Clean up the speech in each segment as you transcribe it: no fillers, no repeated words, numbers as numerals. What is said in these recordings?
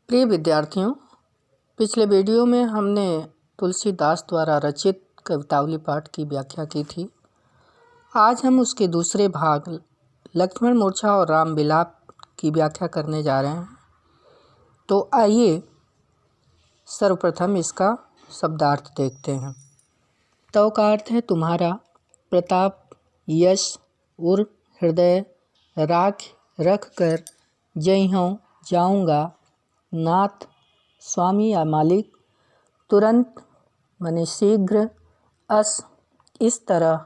प्रिय विद्यार्थियों, पिछले वीडियो में हमने तुलसीदास द्वारा रचित कवितावली पाठ की व्याख्या की थी। आज हम उसके दूसरे भाग लक्ष्मण मूर्छा और राम विलाप की व्याख्या करने जा रहे हैं। तो आइए सर्वप्रथम इसका शब्दार्थ देखते हैं। तव का अर्थ है तुम्हारा, प्रताप, यश, उर, हृदय, राख, रख कर, जय हों, जाऊँगा, नाथ, स्वामी या मालिक, तुरंत माने शीघ्र, अस इस तरह,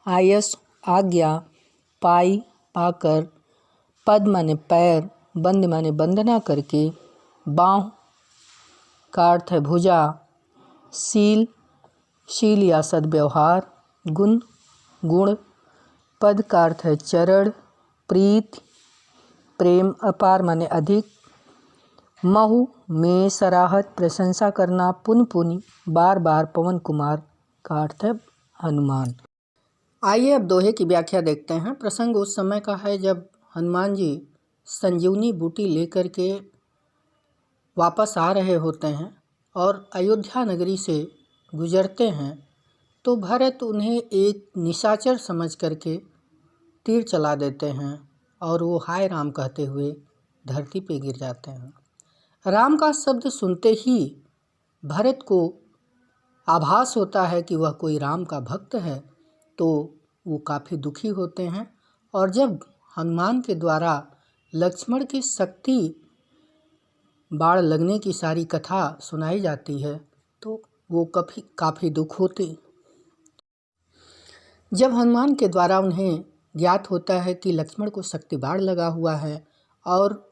आयस आज्ञा, पाई पाकर, पद माने पैर, बंद माने बंदना करके, बाँह का अर्थ है भुजा, शील शील या सद्व्यवहार, गुण गुण, पद का अर्थ है चरण, प्रीत प्रेम, अपार माने अधिक, महु में सराहत प्रशंसा करना, पुन पुन बार बार, पवन कुमार का अर्थ है हनुमान। आइए अब दोहे की व्याख्या देखते हैं। प्रसंग उस समय का है जब हनुमान जी संजीवनी बूटी लेकर के वापस आ रहे होते हैं और अयोध्या नगरी से गुजरते हैं तो भरत उन्हें एक निशाचर समझ करके तीर चला देते हैं और वो हाय राम कहते हुए धरती पे गिर जाते हैं। राम का शब्द सुनते ही भरत को आभास होता है कि वह कोई राम का भक्त है, तो वो काफ़ी दुखी होते हैं। और जब हनुमान के द्वारा लक्ष्मण की शक्ति बाण लगने की सारी कथा सुनाई जाती है तो वो काफ़ी दुख होते। जब हनुमान के द्वारा उन्हें ज्ञात होता है कि लक्ष्मण को शक्ति बाण लगा हुआ है और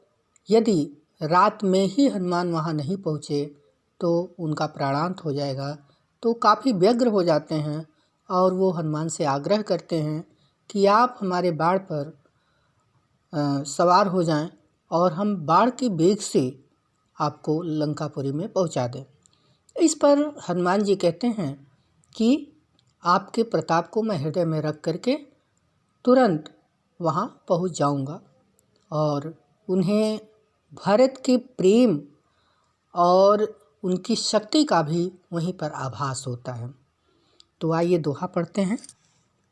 यदि रात में ही हनुमान वहाँ नहीं पहुँचे तो उनका प्राणांत हो जाएगा, तो काफ़ी व्यग्र हो जाते हैं और वो हनुमान से आग्रह करते हैं कि आप हमारे बाण पर सवार हो जाएं और हम बाण के वेग से आपको लंकापुरी में पहुंचा दें। इस पर हनुमान जी कहते हैं कि आपके प्रताप को मैं हृदय में रख करके तुरंत वहाँ पहुँच जाऊँगा। और उन्हें भरत के प्रेम और उनकी शक्ति का भी वहीं पर आभास होता है। तो आइए दोहा पढ़ते हैं।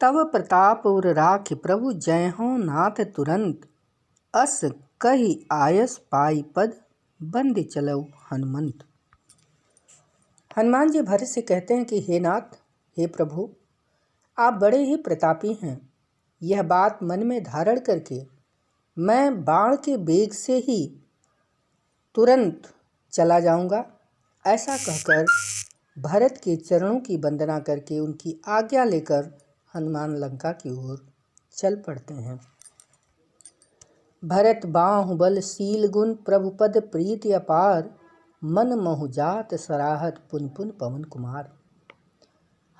तव प्रताप उर राख प्रभु, जय हो नाथ तुरंत, अस कहि आयस पाई पद, बंद चलो हनुमंत। हनुमान जी भरत से कहते हैं कि हे नाथ, हे प्रभु, आप बड़े ही प्रतापी हैं। यह बात मन में धारण करके मैं बाण के वेग से ही तुरंत चला जाऊंगा। ऐसा कहकर भरत के चरणों की वंदना करके उनकी आज्ञा लेकर हनुमान लंका की ओर चल पड़ते हैं। भरत बाहुबल शील गुण, प्रभुपद प्रीति अपार, मन महु जात सराहत, पुन पुन पवन कुमार।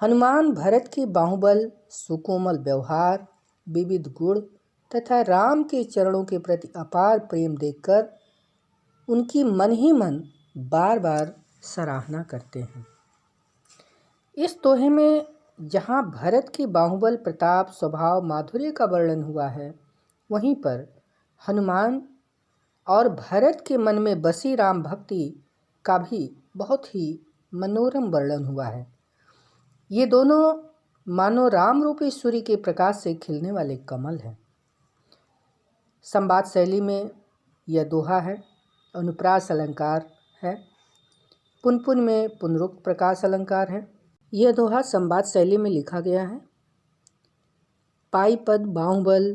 हनुमान भरत के बाहुबल, सुकोमल व्यवहार, विविध गुण तथा राम के चरणों के प्रति अपार प्रेम देखकर उनकी मन ही मन बार बार सराहना करते हैं। इस दोहे में जहाँ भरत के बाहुबल, प्रताप, स्वभाव, माधुर्य का वर्णन हुआ है, वहीं पर हनुमान और भरत के मन में बसी राम भक्ति का भी बहुत ही मनोरम वर्णन हुआ है। ये दोनों मानो राम रूपी सूर्य के प्रकाश से खिलने वाले कमल हैं। संवाद शैली में यह दोहा है। अनुप्रास अलंकार है। पुनपुन में पुनरुक्त प्रकाश अलंकार है। यह दोहा संवाद शैली में लिखा गया है। पाई पद बाहुबल,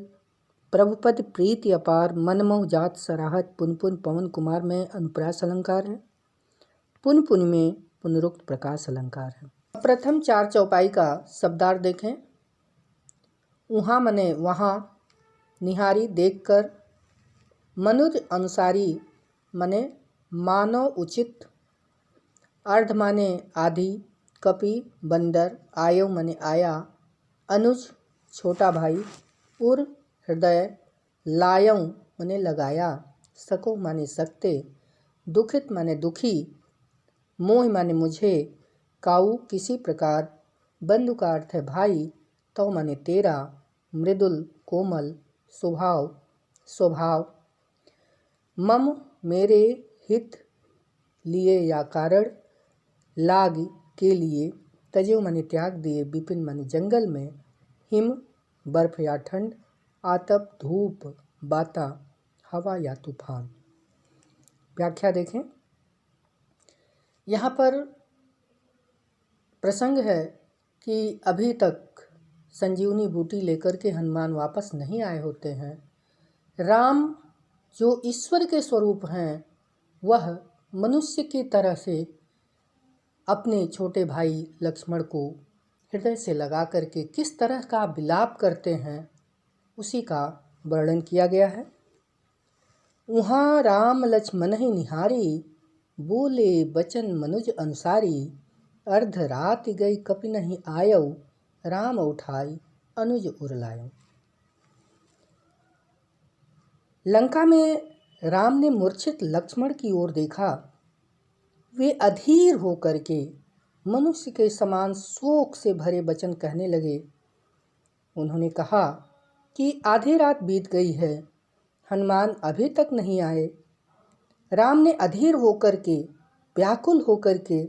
प्रभुपद प्रीति अपार, मनमोह जात सराहत, पुनपुन पवन कुमार में अनुप्रास अलंकार है। पुनपुन में पुनरुक्त प्रकाश अलंकार है। प्रथम चार चौपाई का शब्दार्थ देखें। उहाँ मने वहाँ, निहारी देखकर, मनुज अनुसारी मने मानव उचित, अर्ध माने आदि, कपि बंदर, आयो मने आया, अनुज छोटा भाई, उर हृदय, लायऊ मने लगाया, सको माने सकते, दुखित माने दुखी, मोह माने मुझे, काऊ किसी प्रकार, बंधु का अर्थ है भाई, तो माने तेरा, मृदुल कोमल, स्वभाव स्वभाव, मम मेरे, हित लिए या कारण लाग के लिए तजेव माने त्याग दिए, विपिन माने जंगल में, हिम बर्फ या ठंड, आतप धूप, बाता हवा या तूफान। व्याख्या देखें। यहाँ पर प्रसंग है कि अभी तक संजीवनी बूटी लेकर के हनुमान वापस नहीं आए होते हैं। राम जो ईश्वर के स्वरूप हैं, वह मनुष्य की तरह से अपने छोटे भाई लक्ष्मण को हृदय से लगा करके किस तरह का विलाप करते हैं, उसी का वर्णन किया गया है। उहाँ राम लक्ष्मण ही निहारी, बोले बचन मनुज अनुसारी, अर्ध रात गई कपि नहीं आयो, राम उठाई अनुज उरलायो। लंका में राम ने मूर्छित लक्ष्मण की ओर देखा। वे अधीर होकर के मनुष्य के समान शोक से भरे वचन कहने लगे। उन्होंने कहा कि आधी रात बीत गई है, हनुमान अभी तक नहीं आए। राम ने अधीर होकर के, व्याकुल होकर के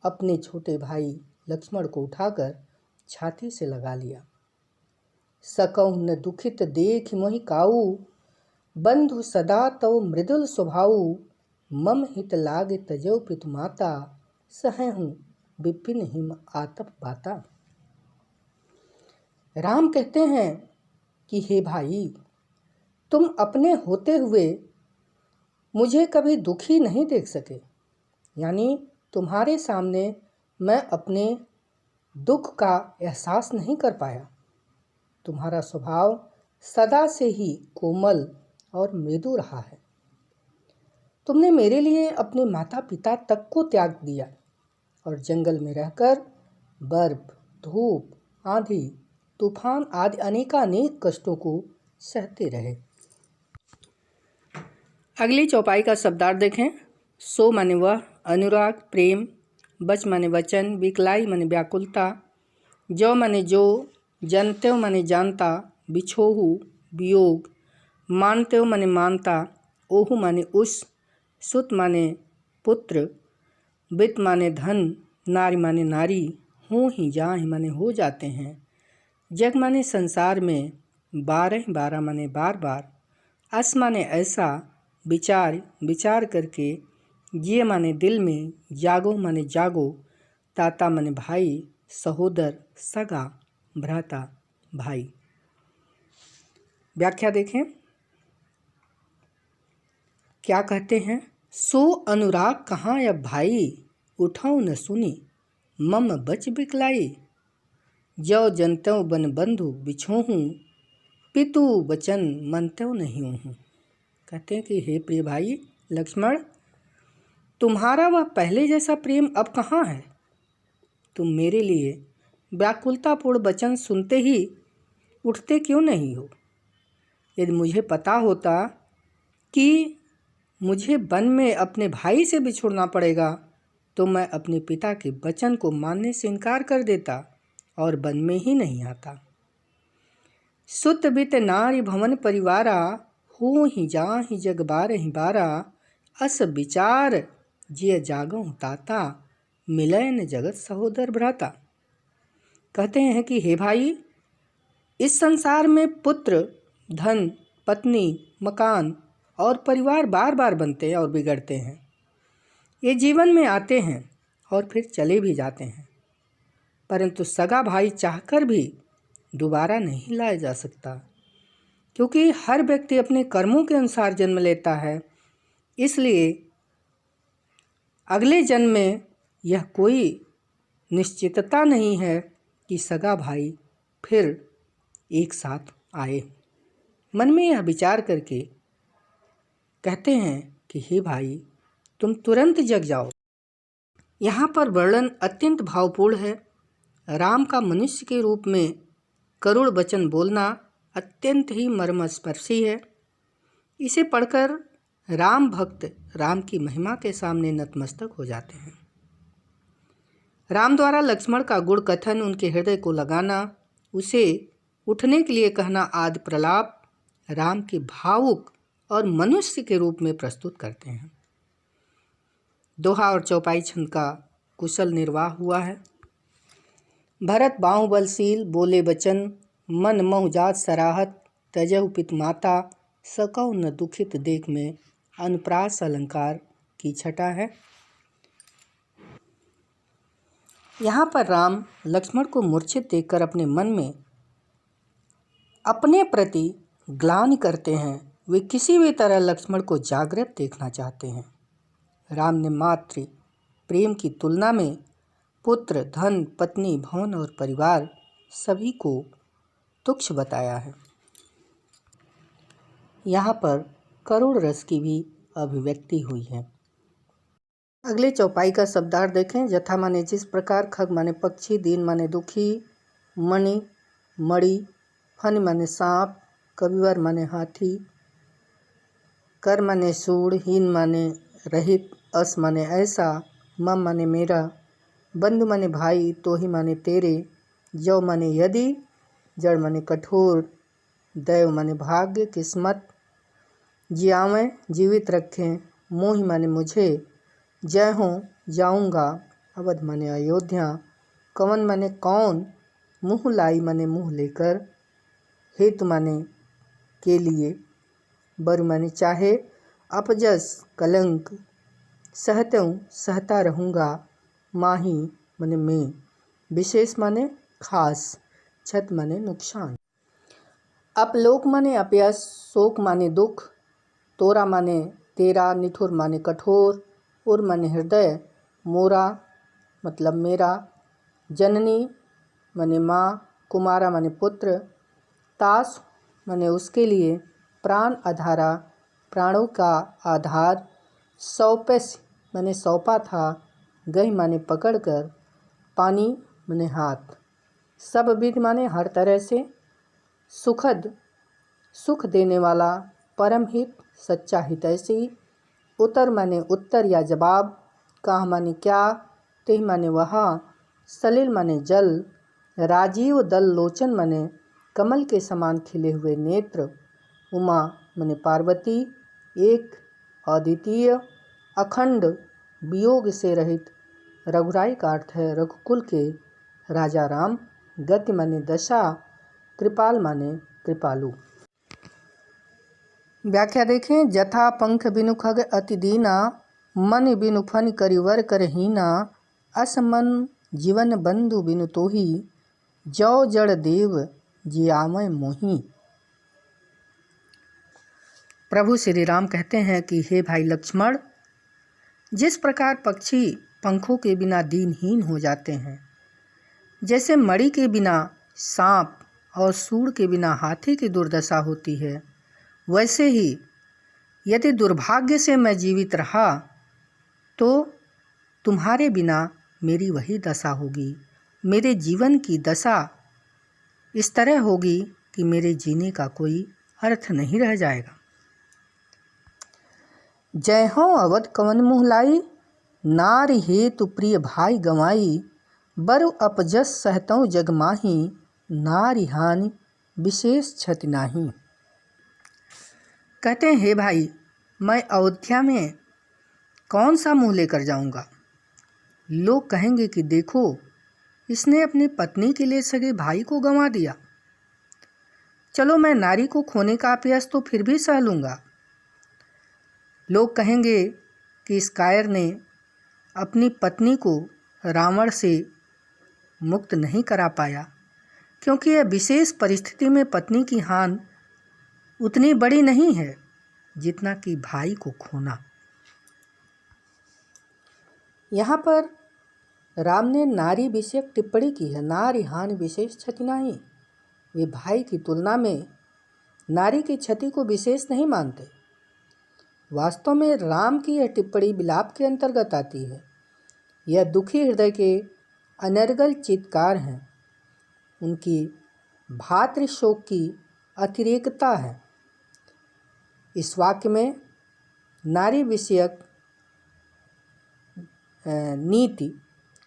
अपने छोटे भाई लक्ष्मण को उठाकर छाती से लगा लिया। सकहु न दुखित देख मोहि काऊ, बंधु सदा तव मृदुल स्वभाऊ, मम हित लागे तजौ पितु माता, सहहु विपिन हिम आतप बाता। राम कहते हैं कि हे भाई, तुम अपने होते हुए मुझे कभी दुखी नहीं देख सके, यानी तुम्हारे सामने मैं अपने दुख का एहसास नहीं कर पाया। तुम्हारा स्वभाव सदा से ही कोमल और मृदु रहा है। तुमने मेरे लिए अपने माता पिता तक को त्याग दिया और जंगल में रहकर बर्फ, धूप, आंधी, तूफान आदि अनेकानेक कष्टों को सहते रहे। अगली चौपाई का शब्दार्थ देखें। सो माने वह, अनुराग प्रेम, बच माने वचन, विकलाई माने व्याकुलता, जो माने जो, जनत्यो माने जानता, बिछोहु वियोग, मानत्यो माने मानता, ओहु माने उस, सुत माने पुत्र, वित्त माने धन, नारी माने नारी, हो ही जाहि माने हो जाते हैं, जग माने संसार में, 12 माने बार बार, अस माने ऐसा, विचार विचार करके, जिए माने दिल में, जागो माने जागो, ताता माने भाई, सहोदर सगा, भ्राता भाई। व्याख्या देखें। क्या कहते हैं। सो अनुराग कहाँ अब भाई, उठाओ न सुनी, मम बच बिकलाई, जो जनत्यो बन बंधु बिछोहूँ, पितु बचन मनत्यो नहीं हूँ। कहते हैं कि हे प्रिय भाई लक्ष्मण, तुम्हारा वह पहले जैसा प्रेम अब कहाँ है। तुम मेरे लिए व्याकुलतापूर्ण वचन सुनते ही उठते क्यों नहीं हो। यदि मुझे पता होता कि मुझे वन में अपने भाई से बिछुड़ना पड़ेगा, तो मैं अपने पिता के वचन को मानने से इनकार कर देता और वन में ही नहीं आता। सुत बित नारी भवन परिवारा, हो ही जाहि जग बारहि बारा, अस विचार जिय जागहु ताता, मिलय न जगत सहोदर भ्राता। कहते हैं कि हे भाई, इस संसार में पुत्र, धन, पत्नी, मकान और परिवार बार बार बनते हैं और बिगड़ते हैं। ये जीवन में आते हैं और फिर चले भी जाते हैं, परंतु सगा भाई चाहकर भी दोबारा नहीं लाया जा सकता, क्योंकि हर व्यक्ति अपने कर्मों के अनुसार जन्म लेता है। इसलिए अगले जन्म में यह कोई निश्चितता नहीं है कि सगा भाई फिर एक साथ आए। मन में यह विचार करके कहते हैं कि हे भाई, तुम तुरंत जग जाओ। यहाँ पर वर्णन अत्यंत भावपूर्ण है। राम का मनुष्य के रूप में करुण वचन बोलना अत्यंत ही मर्मस्पर्शी है। इसे पढ़कर राम भक्त राम की महिमा के सामने नतमस्तक हो जाते हैं। राम द्वारा लक्ष्मण का गुण कथन, उनके हृदय को लगाना, उसे उठने के लिए कहना आदि प्रलाप राम के भावुक और मनुष्य के रूप में प्रस्तुत करते हैं। दोहा और चौपाई छंद का कुशल निर्वाह हुआ है। भरत बाहुबलशील बोले बचन, मन महु जात सराहत, तजहु पित माता, सकौ न दुखित देख में, अनुप्रास अलंकार की छटा है। यहाँ पर राम लक्ष्मण को मूर्छित देखकर अपने मन में अपने प्रति ग्लानि करते हैं। वे किसी भी तरह लक्ष्मण को जागृत देखना चाहते हैं। राम ने मातृ प्रेम की तुलना में पुत्र, धन, पत्नी, भवन और परिवार सभी को तुच्छ बताया है। यहाँ पर करुण रस की भी अभिव्यक्ति हुई है। अगले चौपाई का शब्दार्थ देखें। जथा माने जिस प्रकार, खग माने पक्षी, दीन माने दुखी, मणि मणि, फन माने सांप, कविवर माने हाथी, कर माने सूढ़, हीन माने रहित, अस माने ऐसा, मम माने मेरा, बंधु माने भाई, तोहि माने तेरे, जौ माने यदि, जड़ माने कठोर, दैव माने भाग्य किस्मत, जियावें जीवित रखें, मोहि माने मुझे, जय हों जाऊँगा, अवध माने अयोध्या, कवन माने कौन, मुँह लाई माने मुँह लेकर, हेतु माने के लिए, बर माने चाहे, अपजस कलंक, सहतऊँ सहता रहूँगा, माही माने मैं, विशेष माने खास, क्षत माने नुकसान। अपलोक माने अपयश, शोक माने दुख, तोरा माने तेरा, निठुर माने कठोर, उर माने हृदय, मोरा मतलब मेरा, जननी माने माँ, कुमारा माने पुत्र, तास माने उसके लिए, प्राण आधारा प्राणों का आधार, सौपेश माने सौंपा था, गही माने पकड़कर, पानी माने हाथ, सब विध माने हर तरह से, सुखद सुख देने वाला, परम हित सच्चा हितैषी, उत्तर माने उत्तर या जवाब, काह माने क्या, तेह माने वहाँ, सलिल माने जल, राजीव दल लोचन माने कमल के समान खिले हुए नेत्र, उमा माने पार्वती, एक अद्वितीय, अखंड वियोग से रहित, रघुराई का अर्थ है रघुकुल के राजा राम, गति माने दशा, कृपाल माने कृपालु। व्याख्या देखें। जथा पंख बिनु खग अति दीना, मन बिनु फन करिवर करहीना, असमन जीवन बंधु बिनु तोही, जौ जड़ देव जियामय मोही। प्रभु श्री राम कहते हैं कि हे भाई लक्ष्मण, जिस प्रकार पक्षी पंखों के बिना दीनहीन हो जाते हैं, जैसे मणि के बिना सांप और सूढ़ के बिना हाथी की दुर्दशा होती है, वैसे ही यदि दुर्भाग्य से मैं जीवित रहा तो तुम्हारे बिना मेरी वही दशा होगी। मेरे जीवन की दशा इस तरह होगी कि मेरे जीने का कोई अर्थ नहीं रह जाएगा। जय हो अवध कवन मुँह लाई, नारी हेतु प्रिय भाई गंवाई, बरु अपजस सहतों जग माही, नारी हानि विशेष क्षति नाही। कहते हैं हे भाई, मैं अयोध्या में कौन सा मुँह लेकर जाऊंगा। लोग कहेंगे कि देखो, इसने अपनी पत्नी के लिए सगे भाई को गंवा दिया। चलो मैं नारी को खोने का अपयश तो फिर भी सह लूँगा। लोग कहेंगे कि इस कायर ने अपनी पत्नी को रावण से मुक्त नहीं करा पाया, क्योंकि यह विशेष परिस्थिति में पत्नी की हानि उतनी बड़ी नहीं है जितना कि भाई को खोना। यहाँ पर राम ने नारी विषयक टिप्पणी की है। नारी हानि विशेष क्षति नहीं। वे भाई की तुलना में नारी की क्षति को विशेष नहीं मानते। वास्तव में राम की यह टिप्पणी विलाप के अंतर्गत आती है। यह दुखी हृदय के अनर्गल चित्कार हैं। उनकी भातृ शोक की अतिरेकता है। इस वाक्य में नारी विषयक नीति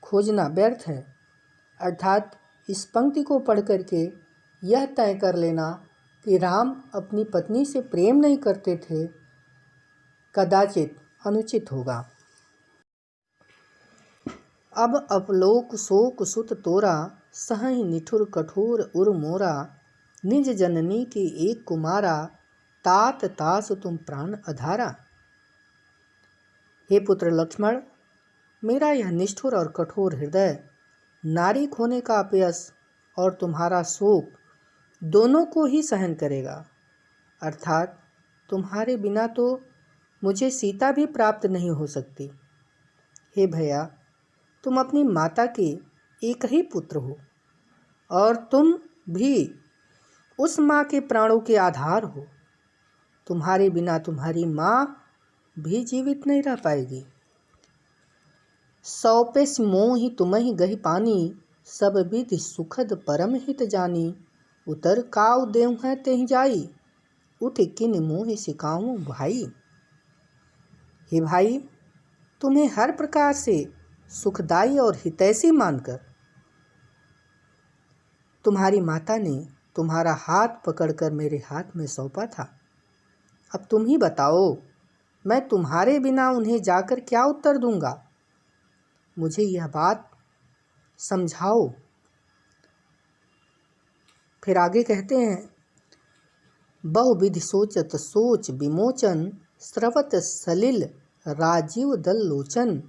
खोजना व्यर्थ है। अर्थात इस पंक्ति को पढ़ करके यह तय कर लेना कि राम अपनी पत्नी से प्रेम नहीं करते थे, कदाचित अनुचित होगा। अब अपलोक शोक सुत तोरा, सहहि निठुर कठोर उर मोरा। निज जननी की एक कुमारा, तात तास तुम प्राण अधारा। हे पुत्र लक्ष्मण, मेरा यह निष्ठुर और कठोर हृदय नारी खोने का अपयस और तुम्हारा शोक दोनों को ही सहन करेगा। अर्थात तुम्हारे बिना तो मुझे सीता भी प्राप्त नहीं हो सकती। हे भैया, तुम अपनी माता के एक ही पुत्र हो और तुम भी उस माँ के प्राणों के आधार हो। तुम्हारे बिना तुम्हारी माँ भी जीवित नहीं रह पाएगी। सौंपे मोहि तुम्हि गहि पानी, सब विधि सुखद परम हित जानी। उतर काउ देव है तेहि जाई, उठ किन मोहि सिकाऊं भाई। हे भाई, तुम्हें हर प्रकार से सुखदाई और हितैषी मानकर तुम्हारी माता ने तुम्हारा हाथ पकड़कर मेरे हाथ में सौंपा था। अब तुम ही बताओ, मैं तुम्हारे बिना उन्हें जाकर क्या उत्तर दूंगा? मुझे यह बात समझाओ। फिर आगे कहते हैं, बहुविधि सोचत सोच विमोचन, स्रवत सलिल राजीव दल लोचन।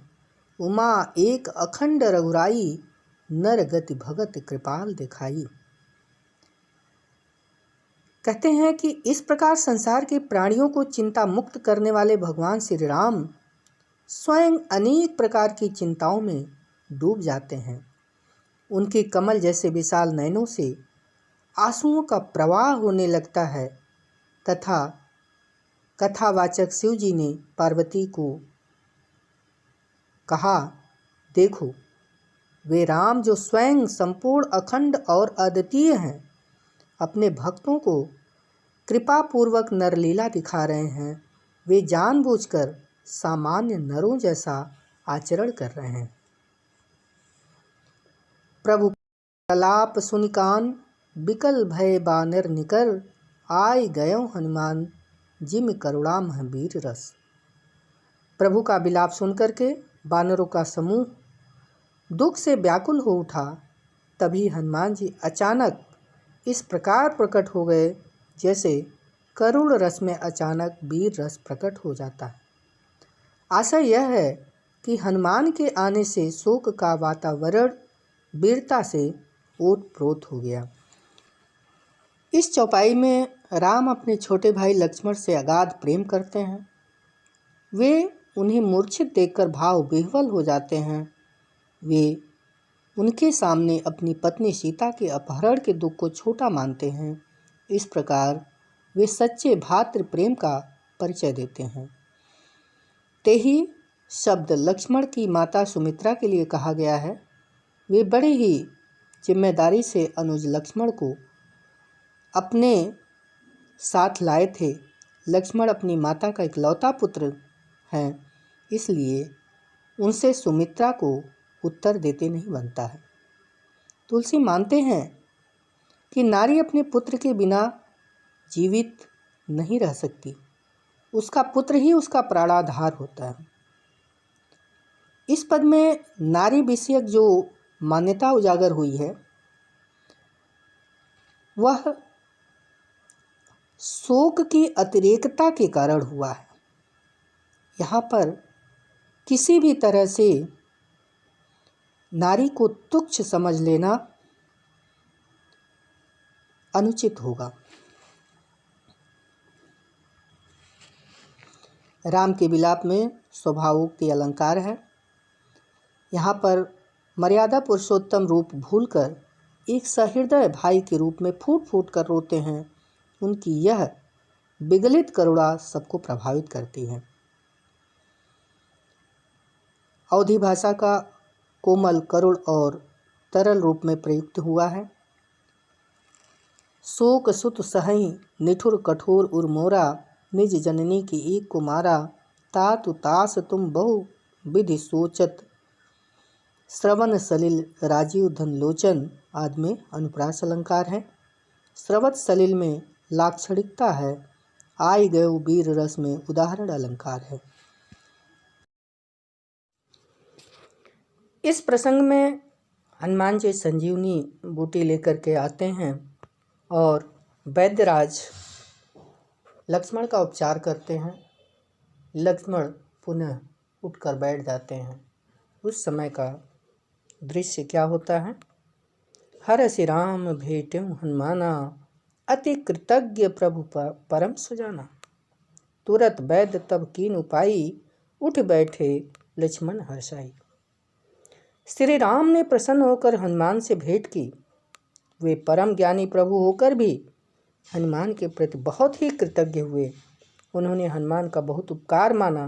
उमा एक अखंड रघुराई, नर गति भगत कृपाल दिखाई। कहते हैं कि इस प्रकार संसार के प्राणियों को चिंता मुक्त करने वाले भगवान श्री राम स्वयं अनेक प्रकार की चिंताओं में डूब जाते हैं। उनके कमल जैसे विशाल नयनों से आंसुओं का प्रवाह होने लगता है तथा कथावाचक शिव जी ने पार्वती को कहा, देखो वे राम जो स्वयं संपूर्ण अखंड और अद्वितीय हैं, अपने भक्तों को कृपापूर्वक नरलीला दिखा रहे हैं। वे जानबूझकर सामान्य नरों जैसा आचरण कर रहे हैं। प्रभु प्रलाप सुनिकान, बिकल भय बानर निकर। आय गयो हनुमान, जिम करुणामह वीर रस। प्रभु का विलाप सुनकर के बानरों का समूह दुख से व्याकुल हो उठा। तभी हनुमान जी अचानक इस प्रकार प्रकट हो गए जैसे करुण रस में अचानक वीर रस प्रकट हो जाता है। आशय यह है कि हनुमान के आने से शोक का वातावरण वीरता से ओतप्रोत हो गया। इस चौपाई में राम अपने छोटे भाई लक्ष्मण से अगाध प्रेम करते हैं। वे उन्हें मूर्छित देखकर भाव विह्वल हो जाते हैं। वे उनके सामने अपनी पत्नी सीता के अपहरण के दुख को छोटा मानते हैं। इस प्रकार वे सच्चे भातृ प्रेम का परिचय देते हैं। तेही शब्द लक्ष्मण की माता सुमित्रा के लिए कहा गया है। वे बड़े ही जिम्मेदारी से अनुज लक्ष्मण को अपने साथ लाए थे। लक्ष्मण अपनी माता का इकलौता पुत्र हैं, इसलिए उनसे सुमित्रा को उत्तर देते नहीं बनता है। तुलसी मानते हैं कि नारी अपने पुत्र के बिना जीवित नहीं रह सकती। उसका पुत्र ही उसका प्राणाधार होता है। इस पद में नारी विषयक जो मान्यता उजागर हुई है वह शोक की अतिरेकता के कारण हुआ है। यहाँ पर किसी भी तरह से नारी को तुच्छ समझ लेना अनुचित होगा। राम के विलाप में स्वभावोक्ति अलंकार है। यहाँ पर मर्यादा पुरुषोत्तम रूप भूलकर एक सहृदय भाई के रूप में फूट फूट कर रोते हैं। उनकी यह विगलित करुणा सबको प्रभावित करती है। अवधी भाषा का कोमल, करुण और तरल रूप में प्रयुक्त हुआ है। शोक सुत सहई निठुर कठोर उर मोरा, निज जननी की एक कुमारा। तातु तास तुम बहु विधि सोचत, श्रवण सलिल राजीव धन लोचन आदि में अनुप्रास अलंकार है। श्रवत सलिल में लाक्षणिकता है। आय गयो वीर रस में उदाहरण अलंकार है। इस प्रसंग में हनुमान जी संजीवनी बूटी लेकर के आते हैं और वैद्यराज लक्ष्मण का उपचार करते हैं। लक्ष्मण पुनः उठकर बैठ जाते हैं। उस समय का दृश्य क्या होता है? हरषि राम भेटेउ हनुमाना, अति कृतज्ञ प्रभु परम सुजाना। तुरत वैद्य तब कीन उपाई, उठ बैठे लक्ष्मण हर्षाई। श्री राम ने प्रसन्न होकर हनुमान से भेंट की। वे परम ज्ञानी प्रभु होकर भी हनुमान के प्रति बहुत ही कृतज्ञ हुए। उन्होंने हनुमान का बहुत उपकार माना।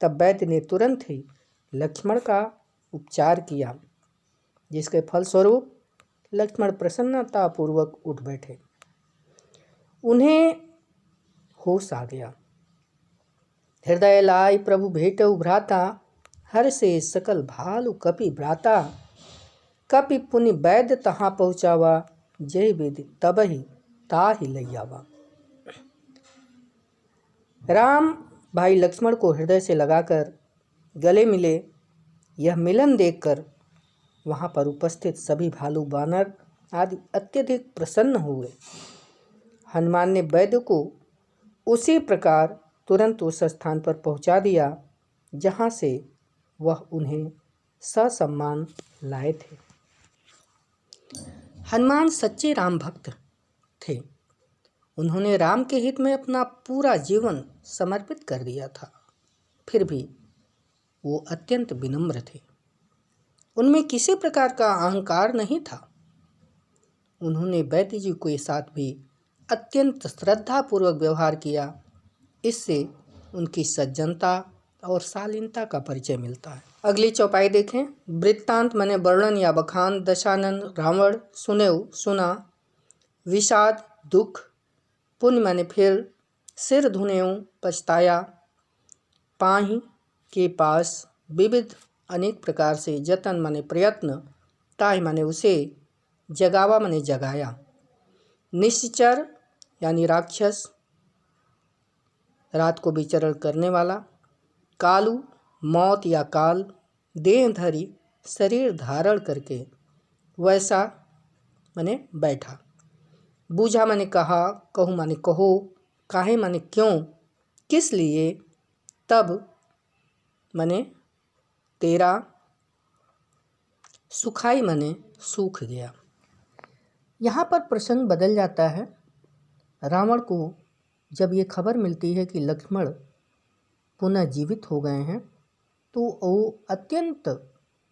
तब वैद्य ने तुरंत ही लक्ष्मण का उपचार किया, जिसके फलस्वरूप लक्ष्मण प्रसन्नतापूर्वक उठ बैठे। उन्हें होश आ गया। हृदय लाई प्रभु भेटउ भ्राता, हर से सकल भालु कपि भ्राता। कपि पुनि वैद्य तहाँ पहुँचावा, जय वेद तबहि ताहि लैयावा। राम भाई लक्ष्मण को हृदय से लगाकर गले मिले। यह मिलन देखकर वहाँ पर उपस्थित सभी भालू बानर आदि अत्यधिक प्रसन्न हुए। हनुमान ने वैद्य को उसी प्रकार तुरंत उस स्थान पर पहुँचा दिया जहाँ से वह उन्हें ससम्मान लाए थे। हनुमान सच्चे राम भक्त थे। उन्होंने राम के हित में अपना पूरा जीवन समर्पित कर दिया था। फिर भी वो अत्यंत विनम्र थे। उनमें किसी प्रकार का अहंकार नहीं था। उन्होंने वैद्य जी के साथ भी अत्यंत श्रद्धापूर्वक व्यवहार किया। इससे उनकी सज्जनता और शालीनता का परिचय मिलता है। अगली चौपाई देखें। वृत्तांत माने वर्णन या बखान। दशानन रावण सुनेउ सुना, विषाद दुख, पुण्य माने फिर, सिर धुनेउ पछताया, पाही के पास, विविध अनेक प्रकार से, जतन माने प्रयत्न, ताहि माने उसे, जगावा माने जगाया, निश्चर यानी राक्षस, रात को विचरण करने वाला, कालू मौत या काल, देह धरी शरीर धारण करके, वैसा माने बैठा, बूझा माने कहा, कहूँ माने कहो, काहे माने क्यों, किस लिए, तब माने तेरा, सुखाई माने सूख गया। यहाँ पर प्रसंग बदल जाता है। रावण को जब ये खबर मिलती है कि लक्ष्मण पुनः जीवित हो गए हैं तो वो अत्यंत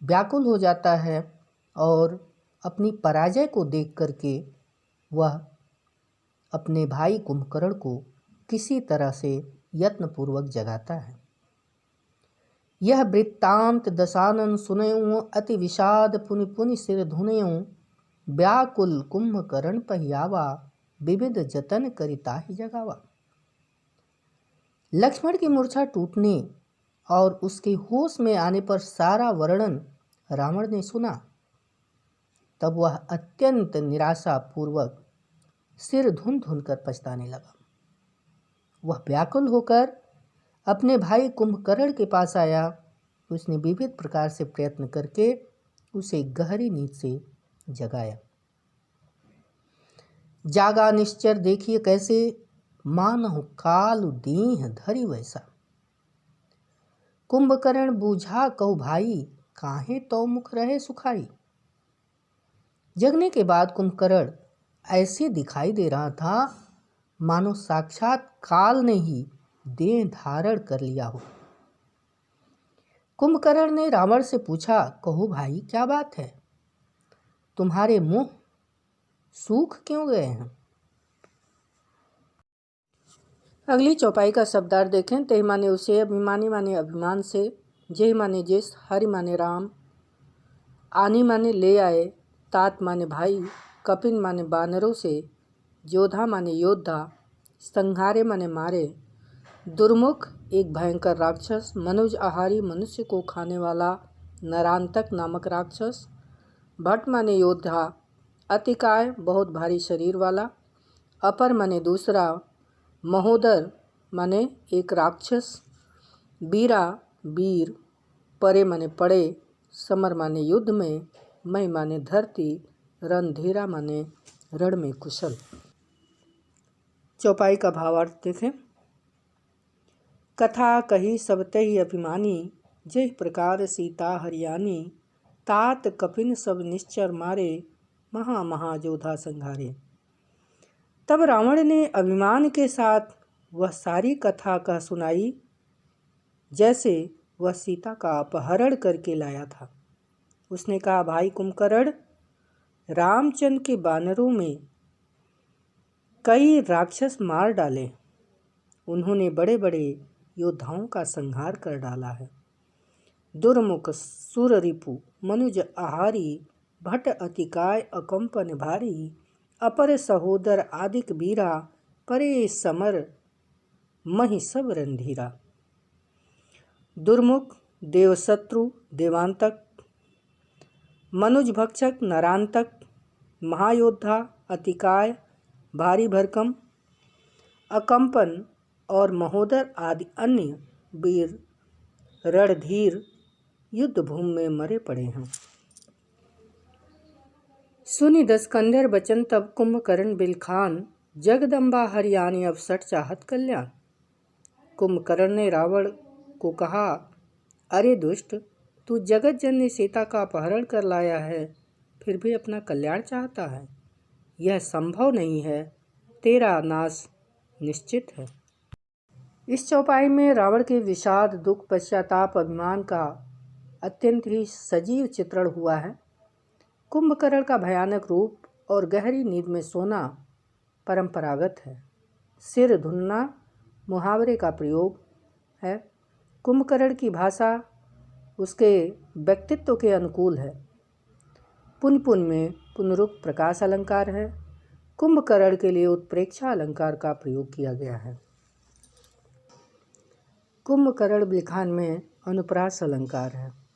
व्याकुल हो जाता है और अपनी पराजय को देख करके वह अपने भाई कुंभकर्ण को किसी तरह से यत्नपूर्वक जगाता है। यह वृत्तांत दशानन सुनयूं, अति विषाद पुनि पुनि सिर धुनयूं, व्याकुल कुंभकर्ण पहियावा, विविध जतन करिता ही जगावा। लक्ष्मण की मूर्छा टूटने और उसके होश में आने पर सारा वर्णन रावण ने सुना। तब वह अत्यंत निराशापूर्वक सिर धुन धुन कर पछताने लगा। वह व्याकुल होकर अपने भाई कुंभकर्ण के पास आया। उसने विविध प्रकार से प्रयत्न करके उसे गहरी नींद से जगाया। जागा निश्चर देखिए कैसे, मानहु काल दीह धरी वैसा। कुंभकर्ण बूझा कहु भाई, काहे तो मुख रहे सुखाई। जगने के बाद कुंभकर्ण ऐसे दिखाई दे रहा था मानो साक्षात काल ने ही देह धारण कर लिया हो। कुंभकर्ण ने रावण से पूछा, कहो भाई क्या बात है, तुम्हारे मुंह सूख क्यों गए हैं। अगली चौपाई का शब्दार्थ देखें। तेहि माने उसे, अभिमानी माने अभिमान से, जेहि माने जिस, हरि माने राम, आनी माने ले आए, तात माने भाई, कपिन माने बानरों से, योद्धा माने योद्धा, संहारे माने मारे, दुर्मुख एक भयंकर राक्षस, मनुज आहारी मनुष्य को खाने वाला नरांतक नामक राक्षस, भट्ट माने योद्धा, अतिकाय बहुत भारी शरीर वाला, अपर माने दूसरा, महोदर माने एक राक्षस, बीरा वीर, परे माने पड़े, समर माने युद्ध में, मई माने धरती, रणधीरा माने रण में कुशल। चौपाई का भावार्थ देखें। कथा कही सब तहि अभिमानी, जय प्रकार सीता हरियाणी, तात कपिन सब निश्चर मारे, महा महाजोधा संघारे। तब रावण ने अभिमान के साथ वह सारी कथा कह सुनाई, जैसे वह सीता का अपहरण करके लाया था। उसने कहा, भाई कुंभकर्ण, रामचंद्र के बानरों में कई राक्षस मार डाले। उन्होंने बड़े बड़े योद्धाओं का संहार कर डाला है। दुर्मुख सुररिपु मनुज आहारी, भट अतिकाय अकंपन भारी, अपर सहोदर आदिक बीरा, परे समर महि सब रणधीरा। दुर्मुख देवशत्रु देवांतक, मनुज भक्षक नरांतक, महायोद्धा अतिकाय भारी भरकम, अकंपन और महोदर आदि अन्य वीर रणधीर युद्ध भूमि में मरे पड़े हैं। सुनि दस कंधर बचन तब कुंभकर्ण बिलखान, जगदम्बा हरियाणी अवसट चाहत कल्याण। कुंभकर्ण ने रावण को कहा, अरे दुष्ट, तू जगत जननी सीता का अपहरण कर लाया है, फिर भी अपना कल्याण चाहता है। यह संभव नहीं है, तेरा नाश निश्चित है। इस चौपाई में रावण के विषाद, दुख, पश्चाताप, अभिमान का अत्यंत ही सजीव चित्रण हुआ है। कुंभकर्ण का भयानक रूप और गहरी नींद में सोना परंपरागत है। सिर धुनना मुहावरे का प्रयोग है। कुंभकर्ण की भाषा उसके व्यक्तित्व के अनुकूल है। पुन में पुनरुक्त प्रकाश अलंकार है। कुंभकर्ण के लिए उत्प्रेक्षा अलंकार का प्रयोग किया गया है। कुंभकर्ण बिलखान में अनुप्रास अलंकार है।